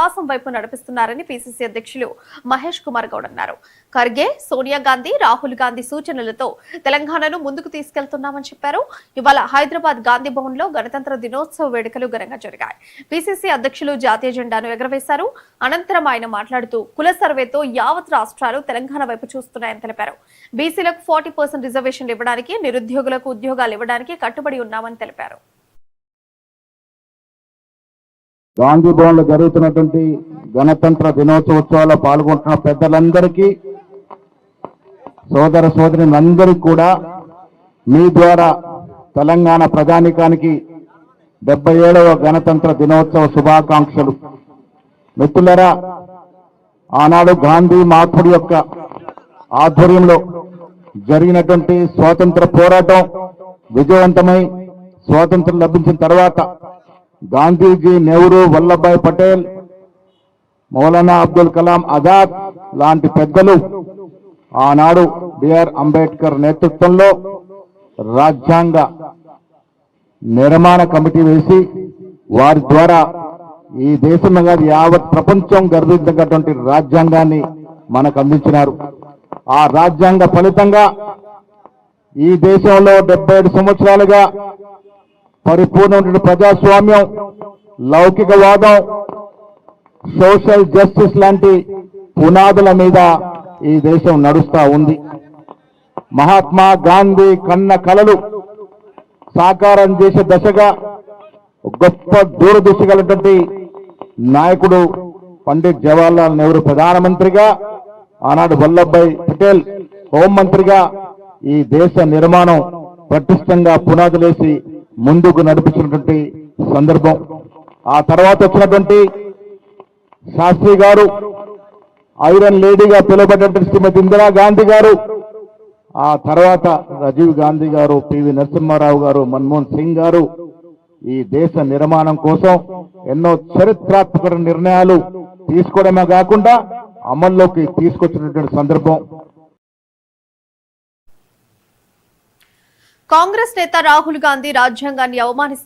వికాసం వైపు నడిపిస్తున్నారని పీసీసీ అధ్యక్షులు మహేష్ కుమార్ గౌడ్ అన్నారు. ఖర్గే, సోనియా గాంధీ, రాహుల్ గాంధీ సూచనలతో తెలంగాణను ముందుకు తీసుకెళ్తున్నామని చెప్పారు. ఇవాళ హైదరాబాద్ గాంధీ భవన్ లో గణతంత్ర దినోత్సవ వేడుకలు ఘనంగా జరిగాయి. పీసీసీ అధ్యక్షులు జాతీయ జెండాను ఎగరవేశారు. అనంతరం ఆయన మాట్లాడుతూ కుల సర్వేతో యావత్ రాష్ట్రాలు తెలంగాణ వైపు చూస్తున్నాయని తెలిపారు. బీసీలకు 40% రిజర్వేషన్లు ఇవ్వడానికి, నిరుద్యోగులకు ఉద్యోగాలు ఇవ్వడానికి కట్టుబడి ఉన్నామని తెలిపారు. గాంధీ భవన్ లో జరుగుతున్నటువంటి గణతంత్ర దినోత్సవాల్లో పాల్గొంటున్న పెద్దలందరికీ, సోదర సోదరులందరికీ కూడా మీ ద్వారా తెలంగాణ ప్రజానీకానికి 77వ గణతంత్ర దినోత్సవ శుభాకాంక్షలు. మిత్రులారా, ఆనాడు గాంధీ మహాత్ముడి యొక్క ఆధ్వర్యంలో జరిగినటువంటి స్వాతంత్ర పోరాటం విజయవంతమై స్వాతంత్రం లభించిన తర్వాత గాంధీజీ, నెహ్రూ, వల్లభాయ్ పటేల్, మౌలానా అబ్దుల్ కలాం ఆజాద్ లాంటి పెద్దలు ఆనాడు బిఆర్ అంబేద్కర్ నేతృత్వంలో రాజ్యాంగ నిర్మాణ కమిటీ వేసి వారి ద్వారా ఈ దేశంలో కాదు యావత్ ప్రపంచం గర్వించినటువంటి రాజ్యాంగాన్ని మనకు అందించినారు. ఆ రాజ్యాంగ ఫలితంగా ఈ దేశంలో 77 సంవత్సరాలుగా పరిపూర్ణమైన ప్రజాస్వామ్యం, లౌకికవాదం, సోషల్ జస్టిస్ లాంటి పునాదుల మీద ఈ దేశం నడుస్తా ఉంది. మహాత్మా గాంధీ కన్న కలలు సాకారం చేసే దశగా గొప్ప దూరదృష్టి కలిగినటువంటి నాయకుడు పండిట్ జవహర్లాల్ నెహ్రూ ప్రధానమంత్రిగా, ఆనాడు వల్లభాయ్ పటేల్ హోంమంత్రిగా ఈ దేశ నిర్మాణం పటిష్టంగా పునాదులేసి ముందుకు నడిపించినటువంటి సందర్భం. ఆ తర్వాత వచ్చినటువంటి శాస్త్రి గారు, ఐరన్ లేడీగా పిలువబడినటువంటి శ్రీమతి ఇందిరాగాంధీ గారు, ఆ తర్వాత రాజీవ్ గాంధీ గారు, పివి నరసింహారావు గారు, మన్మోహన్ సింగ్ గారు ఈ దేశ నిర్మాణం కోసం ఎన్నో చరిత్రాత్మక నిర్ణయాలు తీసుకోవడమే కాకుండా అమల్లోకి తీసుకొచ్చినటువంటి సందర్భం. కాంగ్రెస్ నేత రాహుల్ గాంధీ రాజ్యాంగాన్ని అవమానిస్తారు.